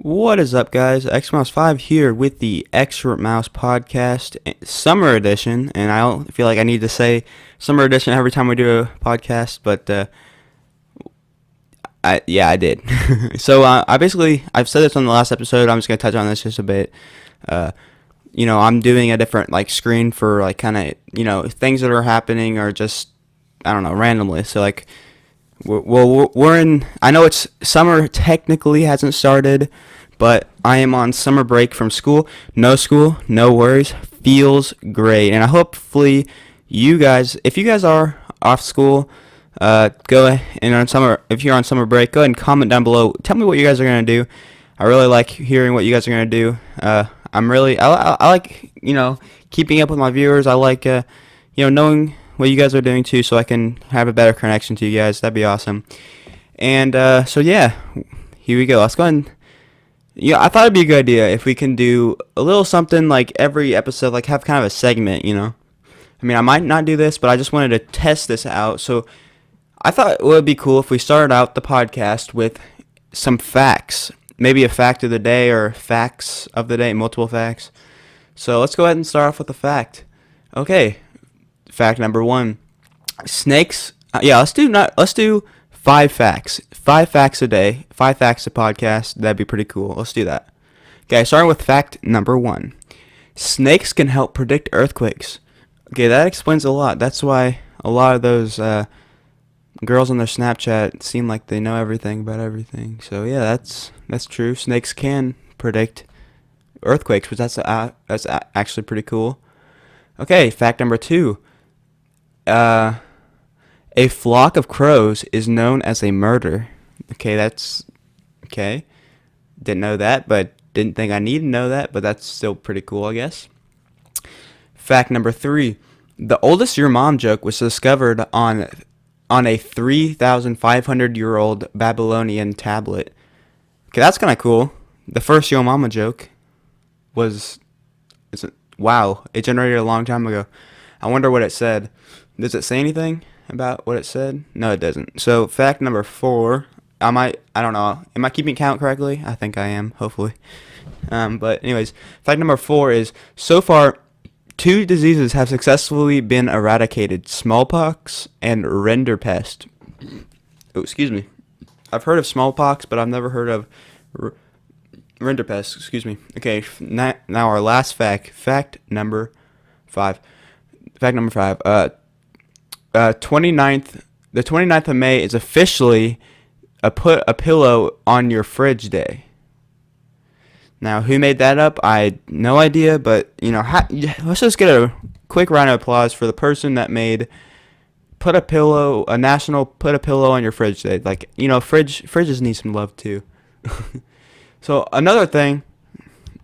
What is up, guys? X-Mouse5 here with the Expert Mouse Podcast Summer Edition, and I don't feel like I need to say Summer Edition every time we do a podcast, but I did. So I've said this on the last episode. I'm just gonna touch on this just a bit. I'm doing a different screen for kind of things that are happening or just I don't know randomly. So we're in. I know it's summer technically hasn't started, but I am on summer break from school. No school, no worries. Feels great, and hopefully you guys, if you guys are off school, go and on summer. If you're on summer break, go ahead and comment down below. Tell me what you guys are gonna do. I really like hearing what you guys are gonna do. I like keeping up with my viewers. I like knowing what you guys are doing too, so I can have a better connection to you guys. That'd be awesome. And here we go. Let's go ahead and I thought it'd be a good idea if we can do a little something like every episode, like have kind of a segment. I mean, I might not do this, but I just wanted to test this out. So I thought it would be cool if we started out the podcast with some facts, maybe a fact of the day or facts of the day, multiple facts. So let's go ahead and start off with a fact. Okay. Fact number 1: snakes. Let's do 5 facts. 5 facts a day. 5 facts a podcast. That'd be pretty cool. Let's do that. Okay, starting with fact number 1: snakes can help predict earthquakes. Okay, that explains a lot. That's why a lot of those girls on their Snapchat seem like they know everything about everything. So yeah, that's true. Snakes can predict earthquakes, which that's actually pretty cool. Okay, fact number 2. A flock of crows is known as a murder. Okay, that's okay. Didn't know that, but didn't think I needed to know that, but that's still pretty cool, I guess. Fact number 3. The oldest your mom joke was discovered on a 3,500-year-old Babylonian tablet. Okay, that's kind of cool. The first Yo Mama joke it generated a long time ago. I wonder what it said. Does it say anything about what it said? No, it doesn't. So fact number 4, I don't know. Am I keeping count correctly? I think I am, hopefully. But anyways, fact number 4 is, so far, 2 diseases have successfully been eradicated: smallpox and rinderpest. Oh, excuse me. I've heard of smallpox, but I've never heard of rinderpest. Excuse me. Okay, now our last fact. Fact number 5. Fact number 5. The 29th of May is officially put a pillow on your fridge day. Now, who made that up? I had no idea, but let's just get a quick round of applause for the person that made put a pillow on your fridge day. Fridges need some love too. So another thing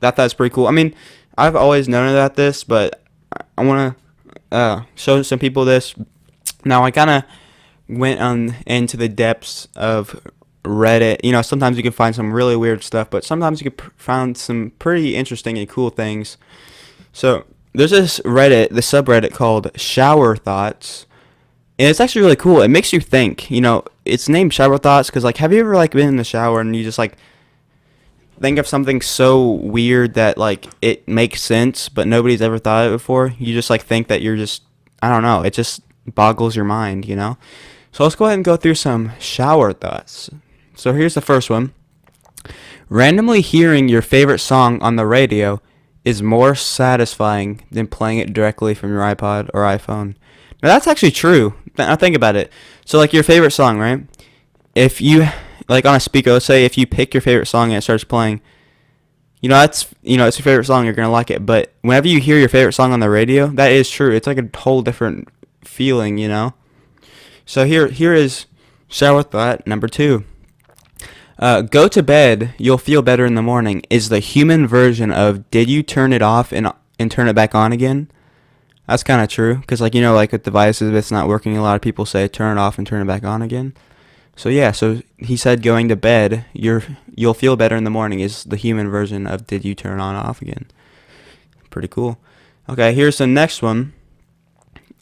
that that's pretty cool. I mean, I've always known about this, but I want to show some people this. Now, I kind of went into the depths of Reddit. Sometimes you can find some really weird stuff, but sometimes you can find some pretty interesting and cool things. So there's this Reddit, the subreddit called Shower Thoughts, and it's actually really cool. It makes you think. It's named Shower Thoughts because, have you ever been in the shower and you just think of something so weird that it makes sense, but nobody's ever thought of it before? You just think that you're just, I don't know. It just boggles your mind, So let's go ahead and go through some shower thoughts. So here's the first one. Randomly hearing your favorite song on the radio is more satisfying than playing it directly from your iPod or iPhone. Now that's actually true. Now think about it. So your favorite song, right? If you on a speaker, let's say if you pick your favorite song and it starts playing, it's your favorite song, you're gonna like it. But whenever you hear your favorite song on the radio, that is true. It's a whole different feeling, So here is shower thought number 2. Go to bed, you'll feel better in the morning is the human version of did you turn it off and turn it back on again? That's kind of true, because with devices, if it's not working, a lot of people say turn it off and turn it back on again. So yeah, so he said going to bed, you'll feel better in the morning is the human version of did you turn on off again? Pretty cool. Okay, here's the next one.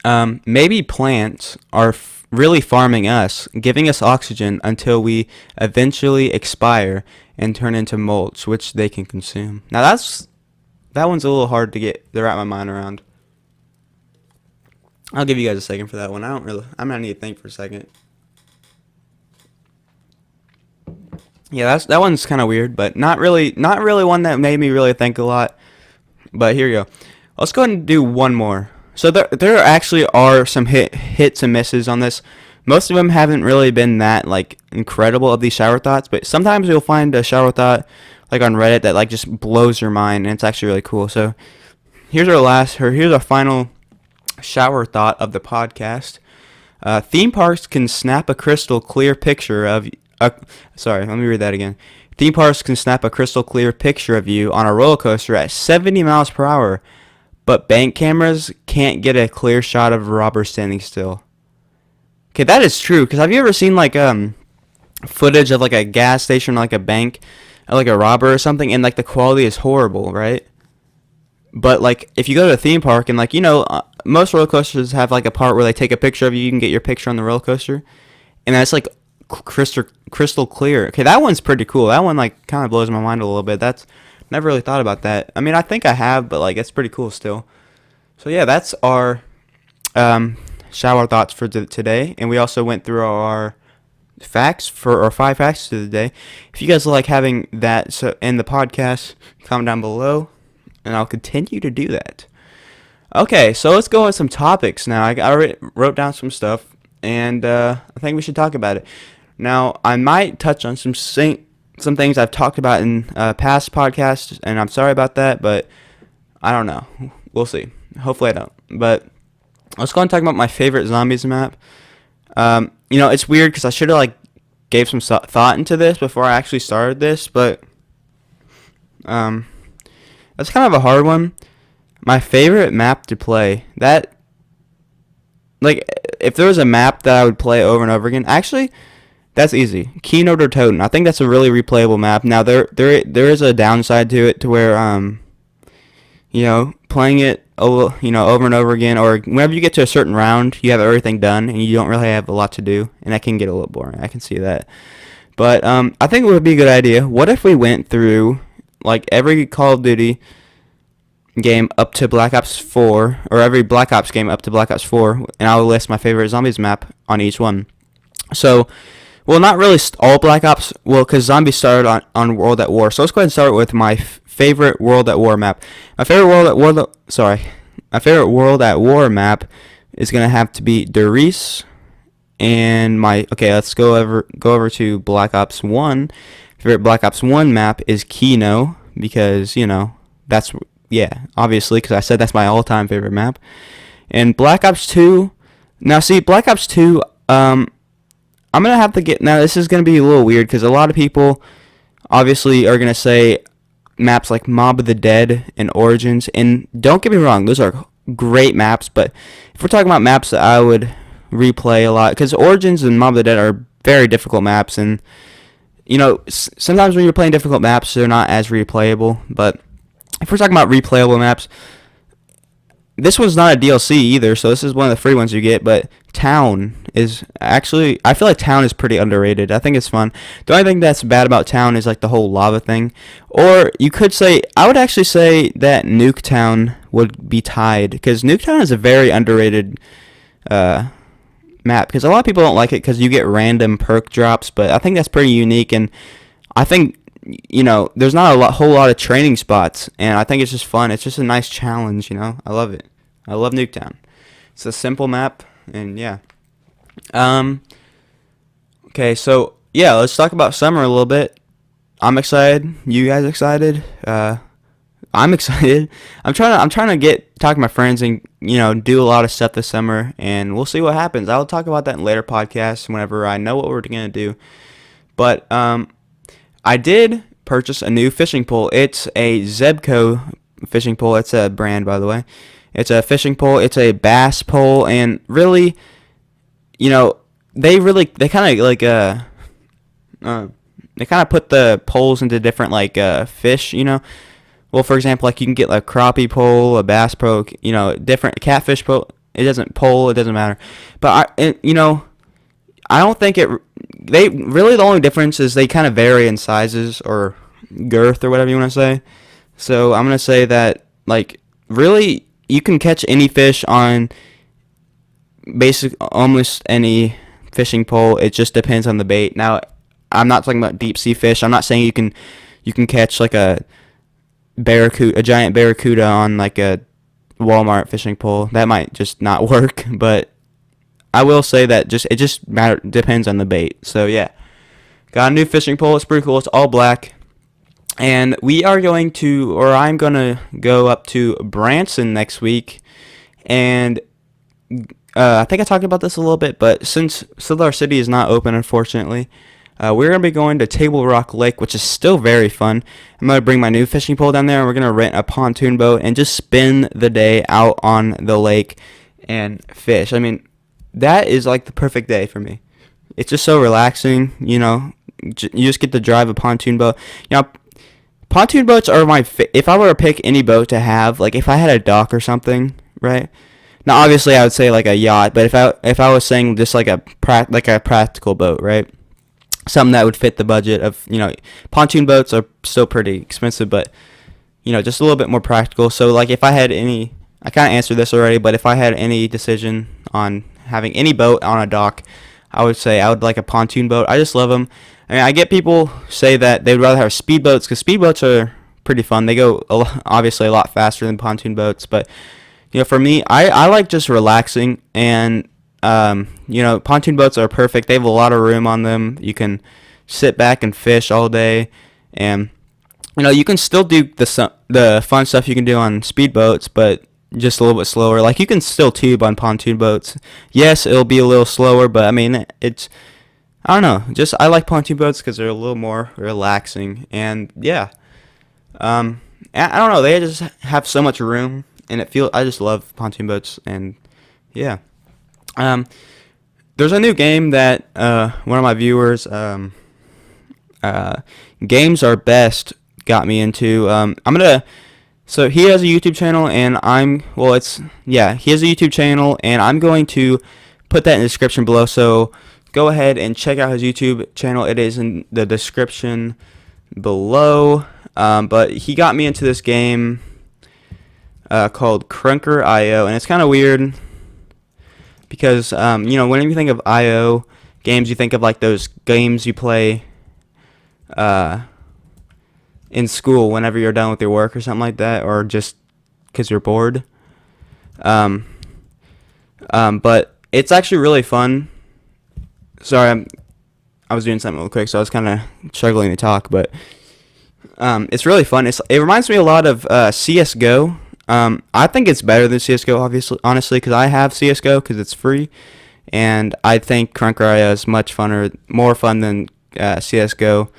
Maybe plants are really farming us, giving us oxygen until we eventually expire and turn into mulch, which they can consume. Now that one's a little hard to wrap my mind around. I'll give you guys a second for that one. I'm gonna need to think for a second. Yeah, that one's kind of weird, but not really one that made me really think a lot. But here you go. Let's go ahead and do one more. So there actually are some hits and misses on this. Most of them haven't really been that like incredible of these shower thoughts, but sometimes you'll find a shower thought like on Reddit that like just blows your mind, and it's actually really cool. So here's our final shower thought of the podcast. Theme parks can snap a crystal clear picture of. Sorry, let me read that again. Theme parks can snap a crystal clear picture of you on a roller coaster at 70 miles per hour, but bank cameras can't get a clear shot of a robber standing still. Okay, that is true. Because have you ever seen like footage of like a gas station, or, like a bank, or, like a robber or something, and like the quality is horrible, right? But like if you go to a theme park and like most roller coasters have like a part where they take a picture of you. You can get your picture on the roller coaster, and that's like crystal clear. Okay, that one's pretty cool. That one like kind of blows my mind a little bit. That's never really thought about that. I mean, I think I have, but like it's pretty cool still. So yeah, that's our shower thoughts for today, and we also went through our facts for our 5 facts to the day. If you guys like having that in the podcast, comment down below, and I'll continue to do that. Okay, so let's go on some topics now. I already wrote down some stuff, and I think we should talk about it. Now, I might touch on some things I've talked about in past podcasts, and I'm sorry about that, but I don't know. We'll see. Hopefully I don't. But let's go and talk about my favorite zombies map. It's weird because I should have like gave some thought into this before I actually started this, but that's kind of a hard one. My favorite map to play, that like if there was a map that I would play over and over again, actually that's easy. Keynote or Totem. I think that's a really replayable map. Now there is a downside to it to where playing it over and over again, or whenever you get to a certain round, you have everything done and you don't really have a lot to do, and that can get a little boring. I can see that. But I think it would be a good idea. What if we went through like every Call of Duty game up to Black Ops 4, or every Black Ops game up to Black Ops 4, and I'll list my favorite zombies map on each one. So, well, not really all Black Ops, because zombies started on World at War. So let's go ahead and start with my favorite World at War map. My favorite World at War map is gonna have to be Derice, and let's go over to Black Ops 1. Favorite Black Ops 1 map is Kino, because that's obviously, because I said that's my all-time favorite map. And Black Ops 2. Now, see, Black Ops 2. I'm gonna have to get. Now, this is gonna be a little weird because a lot of people obviously are gonna say maps like Mob of the Dead and Origins, and don't get me wrong, those are great maps. But if we're talking about maps that I would replay a lot, because Origins and Mob of the Dead are very difficult maps, and sometimes when you're playing difficult maps, they're not as replayable. But if we're talking about replayable maps, this one's not a DLC either, so this is one of the free ones you get. But Town is actually, I feel like Town is pretty underrated. I think it's fun. The only thing that's bad about Town is like the whole lava thing. Or you could say, I would actually say that Nuketown would be tied, because Nuketown is a very underrated map, because a lot of people don't like it because you get random perk drops, but I think that's pretty unique, and I think there's not a whole lot of training spots, and I think it's just fun. It's just a nice challenge, I love it. I love Nuketown. It's a simple map, and yeah. Okay, so yeah, let's talk about summer a little bit. I'm excited. You guys excited? I'm excited. I'm trying to talk to my friends and do a lot of stuff this summer, and we'll see what happens. I'll talk about that in later podcasts whenever I know what we're gonna do. But I did purchase a new fishing pole. It's a Zebco fishing pole. It's a brand, by the way. It's a fishing pole. It's a bass pole, and really, they kind of like they kind of put the poles into different fish. Well, for example, like you can get a crappie pole, a bass pole, different catfish pole. It doesn't matter. But I don't think it. They really, the only difference is they kind of vary in sizes or girth or whatever you want to say. So I'm gonna say that, like, really you can catch any fish on basic almost any fishing pole. It just depends on the bait. Now, I'm not talking about deep sea fish. I'm not saying you can catch like a giant barracuda on like a Walmart fishing pole. That might just not work, but I will say that it just depends on the bait. So yeah, got a new fishing pole. It's pretty cool. It's all black, and I'm gonna go up to Branson next week, and I think I talked about this a little bit, but since Silver City is not open, unfortunately, we're going to be going to Table Rock Lake, which is still very fun. I'm going to bring my new fishing pole down there, and we're going to rent a pontoon boat and just spend the day out on the lake and fish. I mean, that is like the perfect day for me. It's just so relaxing, you know. You just get to drive a pontoon boat. You know, pontoon boats are if I were to pick any boat to have, like if I had a dock or something, right? Now, obviously, I would say like a yacht, but if I was saying just like a practical boat, right? Something that would fit the budget of, you know, pontoon boats are still pretty expensive, but, you know, just a little bit more practical. So, like, if I had any, I kind of answered this already, but if I had any decision on having any boat on a dock, I would say I would like a pontoon boat. I just love them. I mean, I get people say that they'd rather have speedboats because speedboats are pretty fun. They go obviously a lot faster than pontoon boats, but you know, for me, I like just relaxing, and you know, pontoon boats are perfect. They have a lot of room on them. You can sit back and fish all day, and you know, you can still do the fun stuff you can do on speedboats, but just a little bit slower. Like you can still tube on pontoon boats. Yes, it'll be a little slower, but I mean, I don't know. Just I like pontoon boats because they're a little more relaxing, and yeah, I don't know. They just have so much room. And I just love pontoon boats, and yeah. There's a new game that one of my viewers, Games Are Best, got me into. So he has a YouTube channel, and he has a YouTube channel, and I'm going to put that in the description below. So go ahead and check out his YouTube channel. It is in the description below. But he got me into this game called Crunker.io, and it's kind of weird because you know, whenever you think of IO games, you think of like those games you play in school whenever you're done with your work or something like that, or just because you're bored. But it's actually really fun. Sorry, I was doing something real quick, so I was kind of struggling to talk, but it's really fun. It reminds me a lot of CS:GO. I think it's better than CS:GO, honestly, because I have CS:GO because it's free, and I think Crunker.io is much more fun than CS:GO.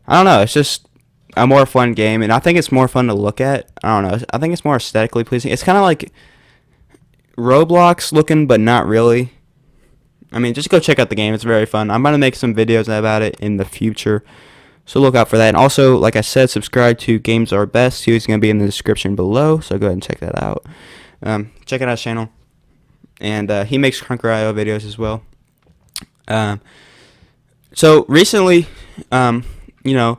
I don't know, it's just a more fun game, and I think it's more fun to look at. I don't know, I think it's more aesthetically pleasing. It's kind of like Roblox looking, but not really. I mean, just go check out the game. It's very fun. I'm going to make some videos about it in the future, so look out for that. And also, like I said, subscribe to Games Are Best. He's going to be in the description below, so go ahead and check that out. Check out his channel. And he makes Crunker.io videos as well. So recently, you know,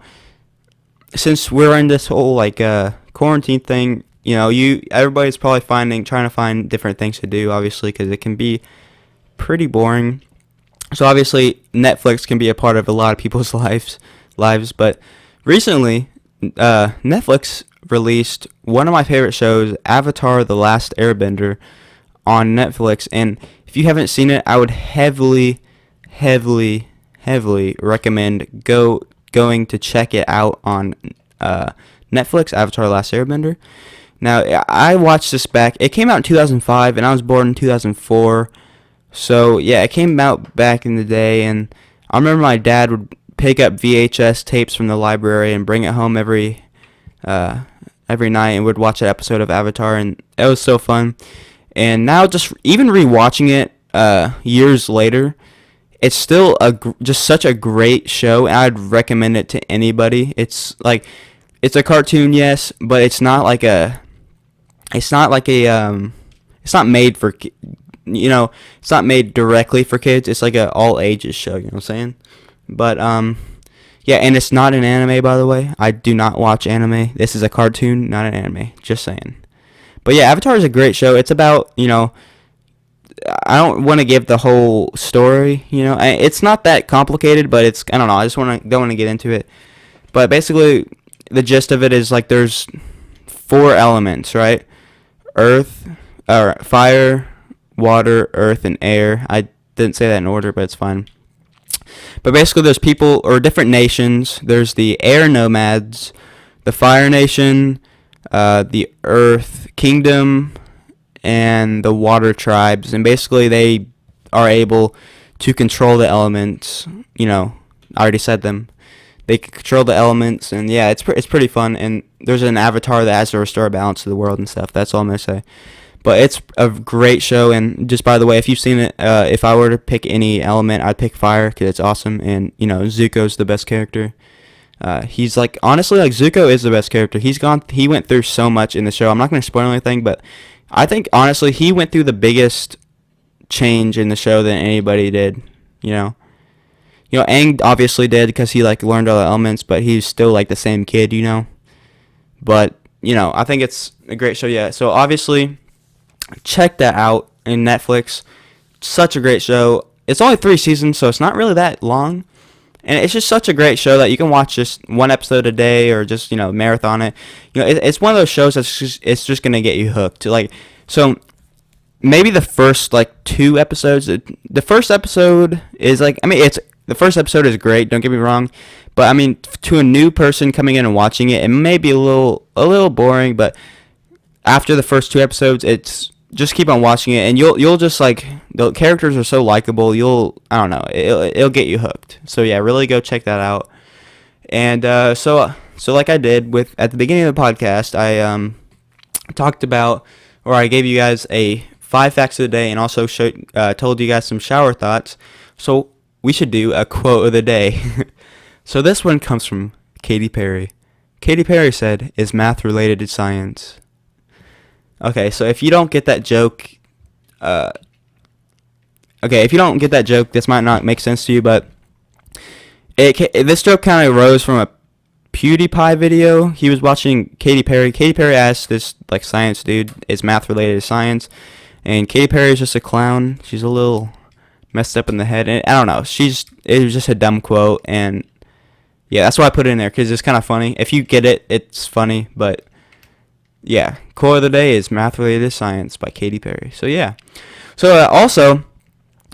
since we're in this whole like quarantine thing, you know, everybody's probably trying to find different things to do, obviously, because it can be pretty boring. So obviously, Netflix can be a part of a lot of people's lives, but recently, Netflix released one of my favorite shows, Avatar: The Last Airbender, on Netflix, and if you haven't seen it, I would heavily recommend going to check it out on Netflix, Avatar: The Last Airbender. Now, I watched this back. It came out in 2005, and I was born in 2004. So, yeah, it came out back in the day, and I remember my dad would pick up VHS tapes from the library and bring it home every night and would watch an episode of Avatar, and it was so fun. And now, just even rewatching it years later, it's still just such a great show, and I'd recommend it to anybody. It's a cartoon, yes, but it's not made for it's not made directly for kids. It's like a all ages show. You know what I'm saying? But yeah, and it's not an anime, by the way. I do not watch anime. This is a cartoon, not an anime. Just saying. But yeah, Avatar is a great show. It's about, I don't want to give the whole story, It's not that complicated, but I don't know. I just don't want to get into it. But basically, the gist of it is like there's 4 elements, right? Earth, or fire, water, earth, and air. I didn't say that in order, but it's fine. But basically, there's people or different nations. There's the air nomads, the fire nation, the earth kingdom, and the water tribes. And basically, they are able to control the elements. I already said them. They can control the elements, and yeah, it's pretty fun. And there's an avatar that has to restore balance to the world and stuff. That's all I'm gonna say. But it's a great show, and just by the way, if you've seen it, if I were to pick any element, I'd pick fire because it's awesome, and Zuko's the best character. He's honestly, Zuko is the best character. He went through so much in the show. I'm not going to spoil anything, but I think honestly he went through the biggest change in the show than anybody did. Aang obviously did because he learned all the elements, but he's still the same kid. But I think it's a great show. Yeah. So obviously, check that out in Netflix. Such a great show. It's only 3 seasons, so it's not really that long. And it's just such a great show that you can watch just one episode a day or just, marathon it. It's one of those shows it's just going to get you hooked. So maybe the first 2 episodes, the first episode is the first episode is great, don't get me wrong. But to a new person coming in and watching it, it may be a little boring, but after the first 2 episodes, it's just keep on watching it, and you'll just the characters are so likable. I don't know, it'll get you hooked. So yeah, really go check that out. And so like I did at the beginning of the podcast, I talked about, or I gave you guys a 5 facts of the day, and also told you guys some shower thoughts. So we should do a quote of the day. So this one comes from Katy Perry. Katy Perry said, "Is math related to science?" Okay, so if you don't get that joke, this might not make sense to you, but this joke kind of arose from a PewDiePie video. He was watching Katy Perry. Katy Perry asked this science dude, "Is math related to science?" And Katy Perry is just a clown. She's a little messed up in the head, and I don't know. It was just a dumb quote, and yeah, that's why I put it in there because it's kind of funny. If you get it, it's funny, but. Yeah, quote of the day is math related to science by Katy Perry. So yeah. So also,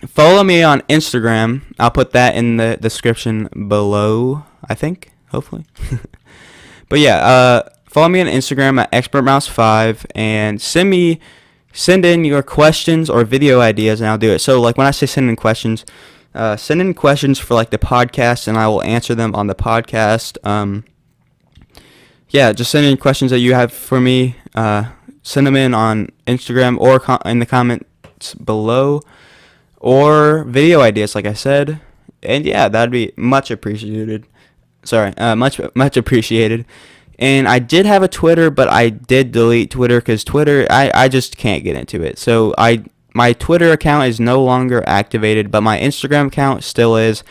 follow me on Instagram. I'll put that in the description below, I think, hopefully. But yeah, follow me on Instagram at expertmouse5 and send in your questions or video ideas, and I'll do it. So when I say send in questions for the podcast, and I will answer them on the podcast. Yeah, just send in questions that you have for me. Send them in on Instagram or in the comments below, or video ideas, like I said. And yeah, that'd be much appreciated. Much appreciated. And I did have a Twitter, but I did delete Twitter because Twitter, I just can't get into it. So my Twitter account is no longer activated, but my Instagram account still is.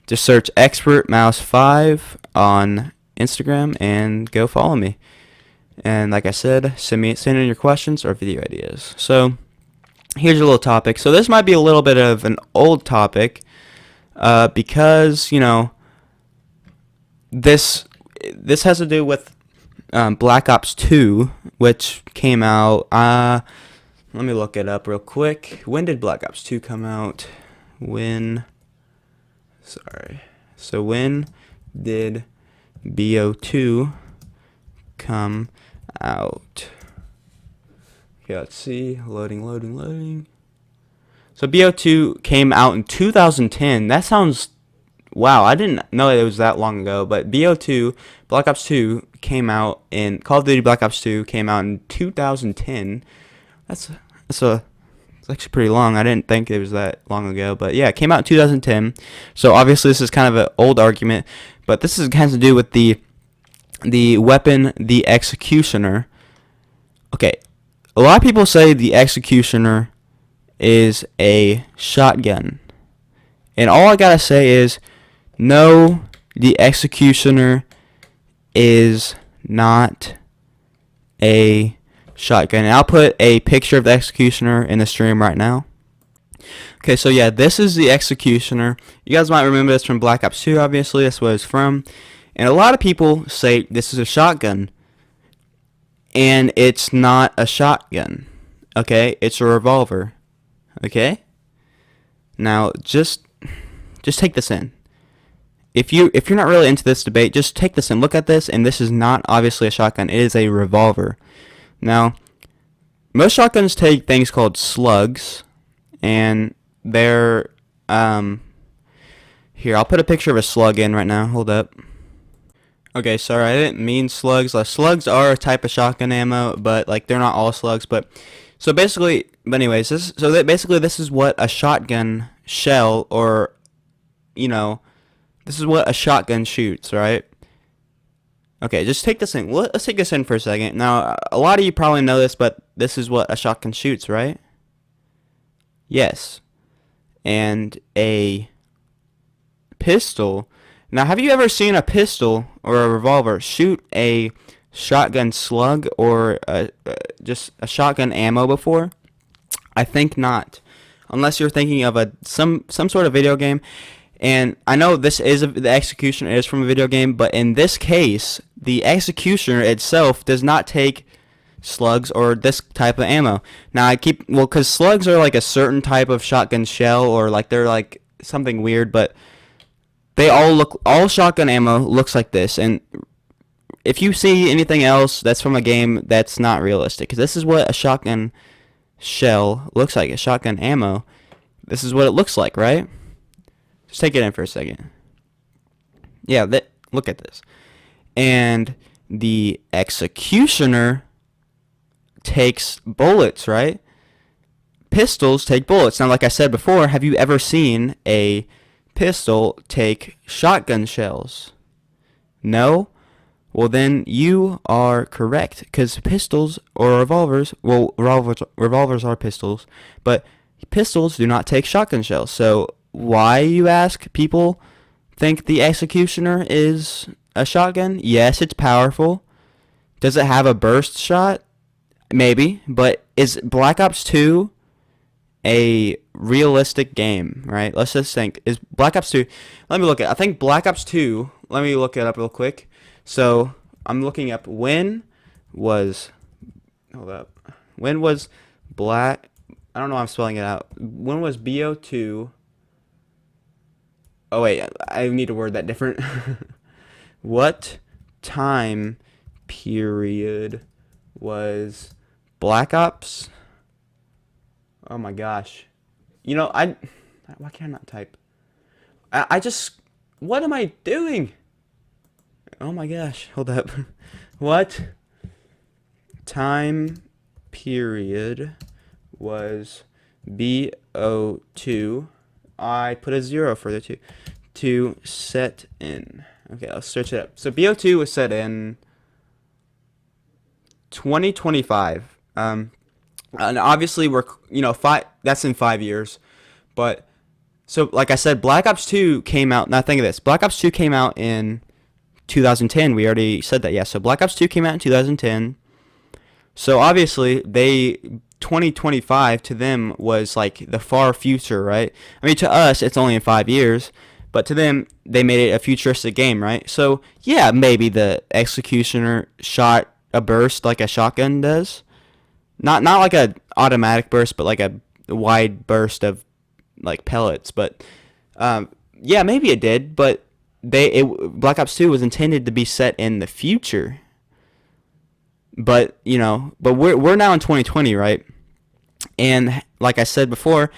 Just search expertmouse5 on Instagram and go follow me. And like I said, send in your questions or video ideas. So here's a little topic. So this might be a little bit of an old topic because this has to do with Black Ops 2, which came out. Let me look it up real quick. When did Black Ops 2 come out? When did BO2 come out? Okay, let's see. Loading. So BO2 came out in 2010. That sounds... Wow, I didn't know it was that long ago. But BO2, Black Ops 2, came out in... Call of Duty Black Ops 2 came out in 2010. That's actually pretty long. I didn't think it was that long ago. But yeah, it came out in 2010. So obviously this is kind of an old argument. But this has to do with the weapon, the Executioner. Okay, a lot of people say the Executioner is a shotgun. And all I gotta say is, no, the executioner is not a shotgun. And I'll put a picture of the executioner in the stream right now. Okay, so yeah, this is the executioner. You guys might remember this from Black Ops 2, obviously. That's what it's from. And a lot of people say this is a shotgun. And it's not a shotgun. Okay? It's a revolver. Okay? Now, just take this in. If you're not really into this debate, just take this in. Look at this, and this is not obviously a shotgun. It is a revolver. Now, most shotguns take things called slugs, and they're here. I'll put a picture of a slug in right now. Hold up. Okay, sorry, I didn't mean slugs. Slugs are a type of shotgun ammo, but like they're not all slugs. But so basically, but anyways, this is what a shotgun shell, or this is what a shotgun shoots, right? Okay, just take this in. Let's take this in for a second. Now, a lot of you probably know this, but this is what a shotgun shoots, right? Yes. And a pistol. Now, have you ever seen a pistol or a revolver shoot a shotgun slug or just a shotgun ammo before? I think not, unless you're thinking of some sort of video game. And I know this is the executioner is from a video game, but in this case, the executioner itself does not take slugs or this type of ammo. Now because slugs are like a certain type of shotgun shell, or like they're like something weird, but all shotgun ammo looks like this. And if you see anything else that's from a game, that's not realistic, because this is what a shotgun shell looks like, a shotgun ammo. This is what it looks like, right? Just take it in for a second. Yeah, look at this. And the executioner takes bullets, right? Pistols take bullets. Now, like I said before, have you ever seen a pistol take shotgun shells? No? Well, then you are correct, because pistols or revolvers, revolvers are pistols, but pistols do not take shotgun shells. So why, you ask, people think the executioner is a shotgun? Yes, it's powerful. Does it have a burst shot? Maybe, but is Black Ops 2 a realistic game, right? Let's just think. Is Black Ops 2... Let me look at... I think Black Ops 2... Let me look it up real quick. So, I'm looking up when was... Hold up. When was Black... I don't know how I'm spelling it out. When was BO2... Oh, wait. I need to word that different. What time period was Black Ops... Oh my gosh. Why can I not type? I just, what am I doing? Oh my gosh, hold up. What time period was BO2? I put a 0 for the 2. To set in. Okay, let's search it up. So BO2 was set in 2025. And obviously we're, that's in 5 years. But so like I said, Black Ops 2 came out. Now think of this. Black Ops 2 came out in 2010. We already said that. Yeah. So Black Ops 2 came out in 2010. So obviously 2025 to them was like the far future, right? I mean, to us it's only in 5 years, but to them they made it a futuristic game, right? So yeah, maybe the executioner shot a burst like a shotgun does. Not like a automatic burst, but like a wide burst of like pellets. But yeah, maybe it did. But Black Ops 2 was intended to be set in the future. But we're now in 2020, right? And like I said before,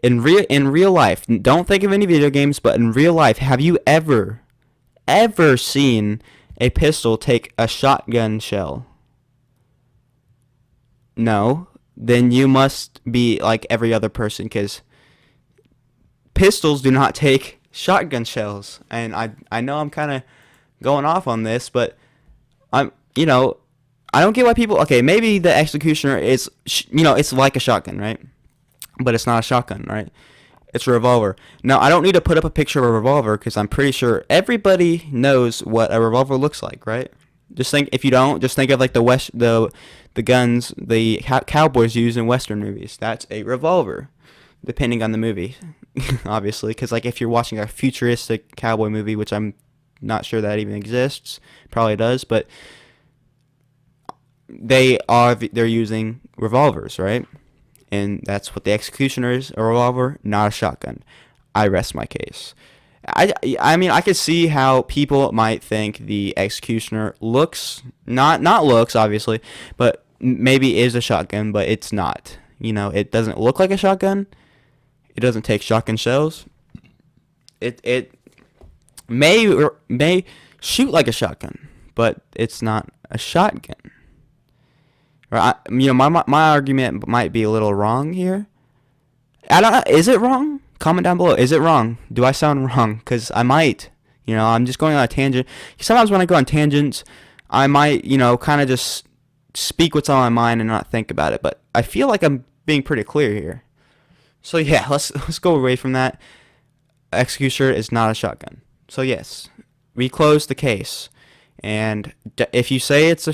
in real life, don't think of any video games, but in real life, have you ever seen a pistol take a shotgun shell? No, then you must be like every other person, because pistols do not take shotgun shells. And I know I'm kind of going off on this, but I don't get why people... Okay, maybe the executioner is, it's like a shotgun, right? but it's not a shotgun, right? It's a revolver. Now, I don't need to put up a picture of a revolver because I'm pretty sure everybody knows what a revolver looks like, right? Just think, if you don't, just think of like the guns the cowboys use in Western movies. That's a revolver, depending on the movie, obviously. Because like if you're watching a futuristic cowboy movie, which I'm not sure that even exists, probably does, but they're using revolvers, right? And that's what the executioner is, a revolver, not a shotgun. I rest my case. I mean, I could see how people might think the executioner looks, not looks, obviously, but maybe is a shotgun, but it's not. You know, it doesn't look like a shotgun. It doesn't take shotgun shells. It may shoot like a shotgun, but it's not a shotgun. Right? My argument might be a little wrong here. I don't know. Is it wrong? Comment down below. Is it wrong? Do I sound wrong? Because I might. I'm just going on a tangent. Sometimes when I go on tangents, I might, kind of just speak what's on my mind and not think about it. But I feel like I'm being pretty clear here. So yeah, let's go away from that. Executioner is not a shotgun. So yes, we close the case. And if you say it's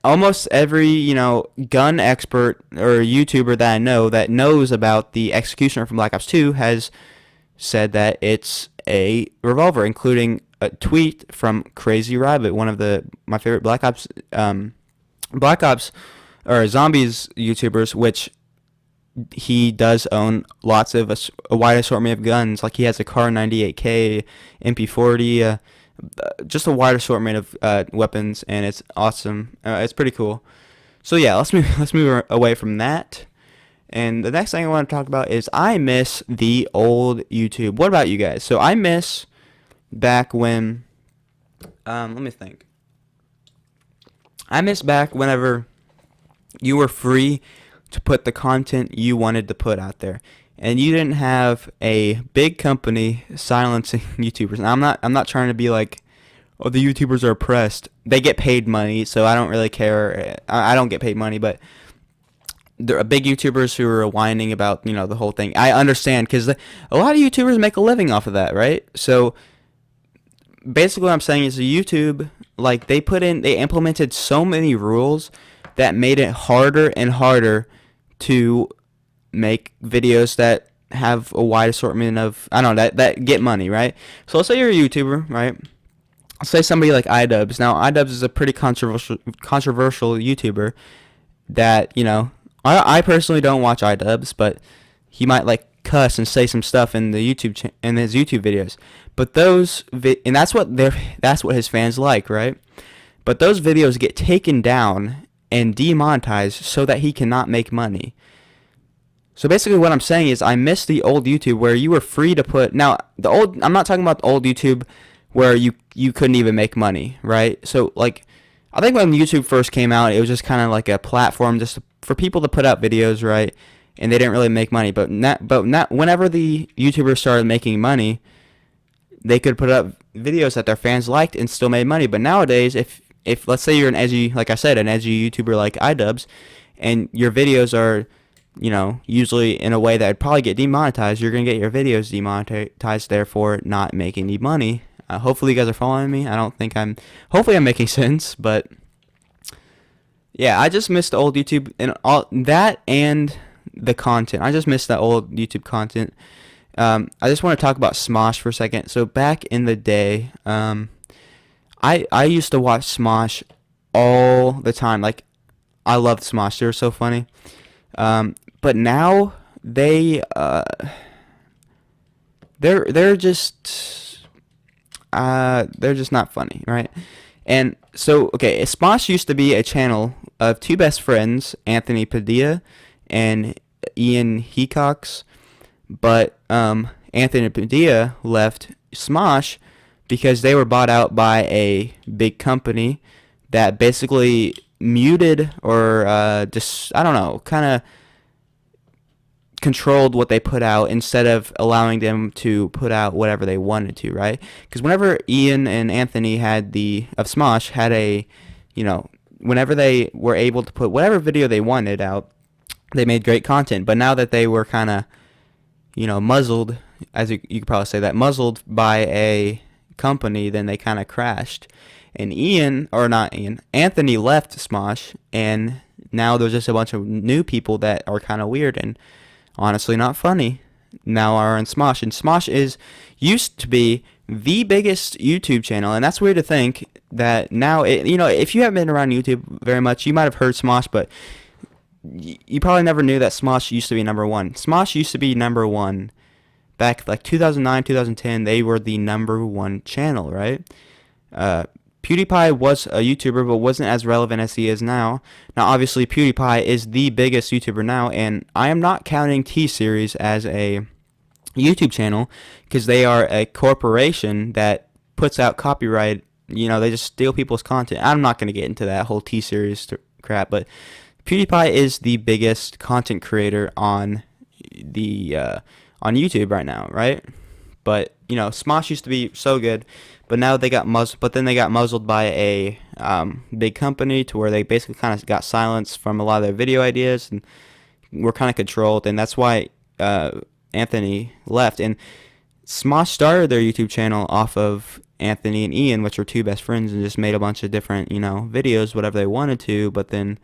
almost every gun expert or YouTuber that I know that knows about the executioner from Black Ops 2 has said that it's a revolver, including a tweet from Crazy Rabbit, one of my favorite Black Ops or Zombies YouTubers, which he does own lots of a wide assortment of guns. Like he has a Car 98K, MP40, just a wide assortment of weapons, and it's awesome. It's pretty cool. So yeah, let's move away from that. And the next thing I want to talk about is I miss the old YouTube. What about you guys? So I miss back when, let me think. I miss back whenever you were free to put the content you wanted to put out there, and you didn't have a big company silencing YouTubers. And I'm not trying to be like, oh, the YouTubers are oppressed. They get paid money, so I don't really care. I don't get paid money, but there are big YouTubers who are whining about the whole thing. I understand, because a lot of YouTubers make a living off of that, right? So basically what I'm saying is YouTube, like they implemented so many rules that made it harder and harder to make videos that have a wide assortment of, I don't know, that get money, right? So let's say you're a YouTuber, right? Let's say somebody like iDubbbz. Now iDubbbz is a pretty controversial YouTuber that, I personally don't watch iDubbbz, but he might like cuss and say some stuff in the in his YouTube videos. But and that's what his fans like, right? But those videos get taken down and demonetized so that he cannot make money. So basically what I'm saying is I miss the old YouTube where you were free to put, now I'm not talking about the old YouTube where you couldn't even make money, right? So like I think when YouTube first came out, it was just kind of like a platform just for people to put out videos, right? And they didn't really make money, but whenever the YouTubers started making money, they could put up videos that their fans liked and still made money. But nowadays, if let's say you're an edgy YouTuber like iDubbbz, and your videos are, usually in a way that would probably get demonetized, you're gonna get your videos demonetized, therefore not making any money. Hopefully you guys are following me. Hopefully I'm making sense, but yeah, I just missed the old YouTube and all that, and the content. I just missed that old YouTube content. I just want to talk about Smosh for a second. So back in the day, I used to watch Smosh all the time. Like, I loved Smosh. They were so funny. But now they're just not funny, right? And so, okay, Smosh used to be a channel of two best friends, Anthony Padilla and Ian Hecox, but Anthony Padilla left Smosh because they were bought out by a big company that basically muted or just, I don't know, kind of controlled what they put out instead of allowing them to put out whatever they wanted to, right? Because whenever Ian and Anthony of Smosh had whenever they were able to put whatever video they wanted out, They made great content, but now that they were kind of, muzzled, as you could probably say that, muzzled by a company, then they kind of crashed. And Anthony left Smosh, and now there's just a bunch of new people that are kind of weird and honestly not funny now are in Smosh. And Smosh used to be the biggest YouTube channel, and that's weird to think that now, if you haven't been around YouTube very much, you might have heard Smosh, but you probably never knew that Smosh used to be number one. Smosh used to be number one back like 2009, 2010. They were the number one channel, right? PewDiePie was a YouTuber, but wasn't as relevant as he is now. Now, obviously, PewDiePie is the biggest YouTuber now, and I am not counting T-Series as a YouTube channel because they are a corporation that puts out copyright. They just steal people's content. I'm not going to get into that whole T-Series crap, but PewDiePie is the biggest content creator on on YouTube right now, right? But Smosh used to be so good, but now they got muzzled. But then they got muzzled by a big company to where they basically kind of got silenced from a lot of their video ideas and were kind of controlled, and that's why Anthony left. And Smosh started their YouTube channel off of Anthony and Ian, which were two best friends, and just made a bunch of different videos, whatever they wanted to. But then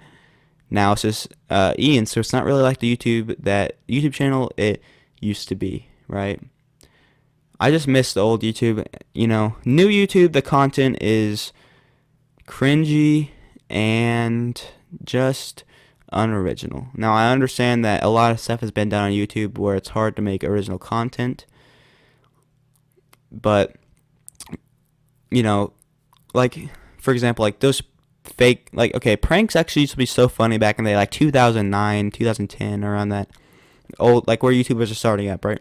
now it's just Ian, so it's not really like the YouTube channel it used to be, right? I just miss the old YouTube. New YouTube, the content is cringy and just unoriginal. Now, I understand that a lot of stuff has been done on YouTube where it's hard to make original content, but like, for example, like those fake, like, okay, pranks actually used to be so funny back in the day, like 2009, 2010, around that old, like where YouTubers are starting up, right?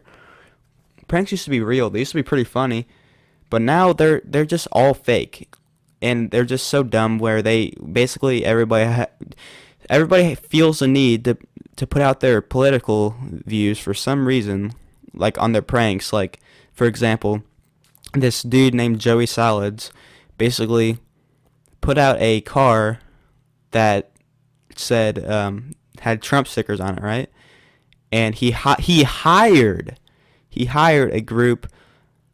Pranks used to be real. They used to be pretty funny, but now they're just all fake, and they're just so dumb where they basically everybody feels the need to put out their political views for some reason, like on their pranks. Like, for example, this dude named Joey Salads basically put out a car that said had Trump stickers on it, right? And he hired a group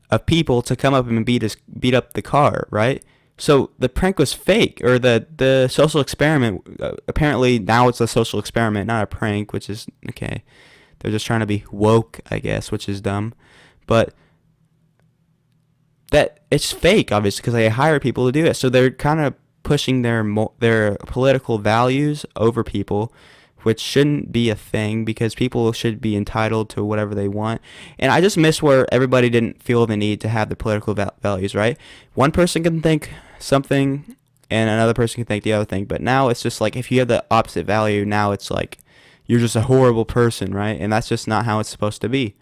of people to come up and beat up the car, right? So the prank was fake, or the social experiment. Apparently now it's a social experiment, not a prank, which is okay. They're just trying to be woke, I guess, which is dumb. But that it's fake, obviously, because they hire people to do it. So they're kind of pushing their political values over people, which shouldn't be a thing because people should be entitled to whatever they want. And I just miss where everybody didn't feel the need to have the political values, right? One person can think something and another person can think the other thing, but now it's just like if you have the opposite value, now it's like you're just a horrible person, right? And that's just not how it's supposed to be.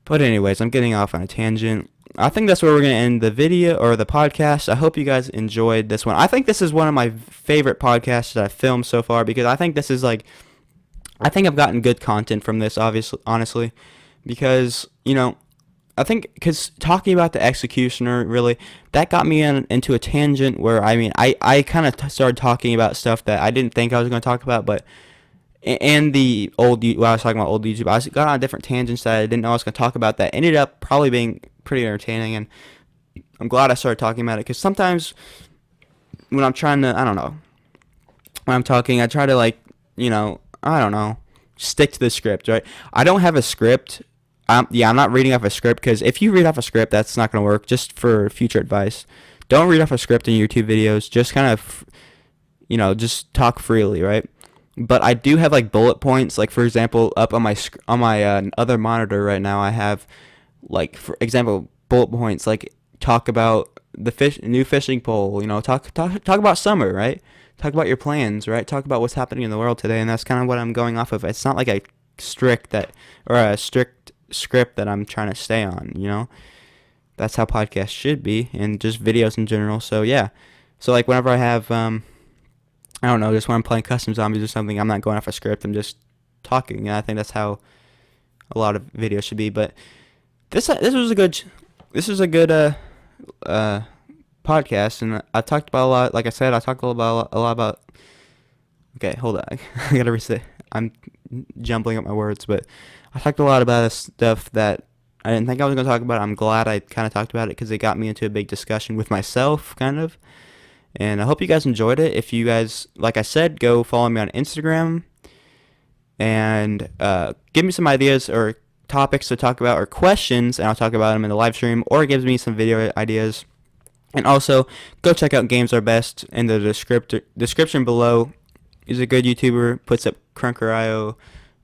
But anyways, I'm getting off on a tangent. I think that's where we're going to end the video or the podcast. I hope you guys enjoyed this one. I think this is one of my favorite podcasts that I've filmed so far because I think this is like, I think I've gotten good content from this, obviously, honestly, because, I think because talking about the executioner, really, that got me into a tangent where, I kind of started talking about stuff that I didn't think I was going to talk about, but and the old, I was talking about old YouTube, I got on different tangents that I didn't know I was going to talk about that ended up probably being pretty entertaining, and I'm glad I started talking about it, because sometimes when I'm trying to, when I'm talking, I try to stick to the script, right? I don't have a script. I'm not reading off a script, because if you read off a script, that's not going to work. Just for future advice, don't read off a script in YouTube videos. Just kind of, just talk freely, right? But I do have like bullet points. Like, for example, up on my other monitor right now, I have, like, for example, bullet points like talk about the new fishing pole. Talk about summer, right? Talk about your plans, right? Talk about what's happening in the world today, and that's kind of what I'm going off of. It's not like a strict script that I'm trying to stay on. That's how podcasts should be, and just videos in general. So yeah, so like whenever I have just when I'm playing custom zombies or something, I'm not going off a script. I'm just talking, and I think that's how a lot of videos should be. But this was a good podcast, and I talked about a lot. Like I said, I talked a lot about. Okay, hold on, I gotta reset. I'm jumbling up my words, but I talked a lot about stuff that I didn't think I was going to talk about. I'm glad I kind of talked about it because it got me into a big discussion with myself, kind of. And I hope you guys enjoyed it. If you guys, like I said, go follow me on Instagram and give me some ideas or topics to talk about or questions, and I'll talk about them in the live stream, or it gives me some video ideas. And also, go check out Games Are Best in the description below. He's a good YouTuber, puts up Crunker.io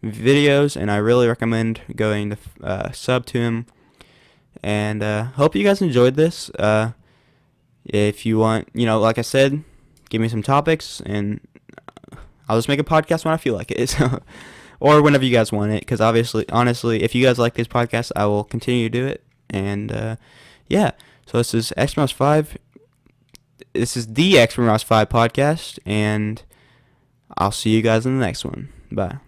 videos, and I really recommend going to sub to him. And hope you guys enjoyed this. If you want, like I said, give me some topics, and I'll just make a podcast when I feel like it. So, or whenever you guys want it, because honestly, if you guys like this podcast, I will continue to do it. And yeah, so this is X 5. This is the X 5 podcast, and I'll see you guys in the next one. Bye.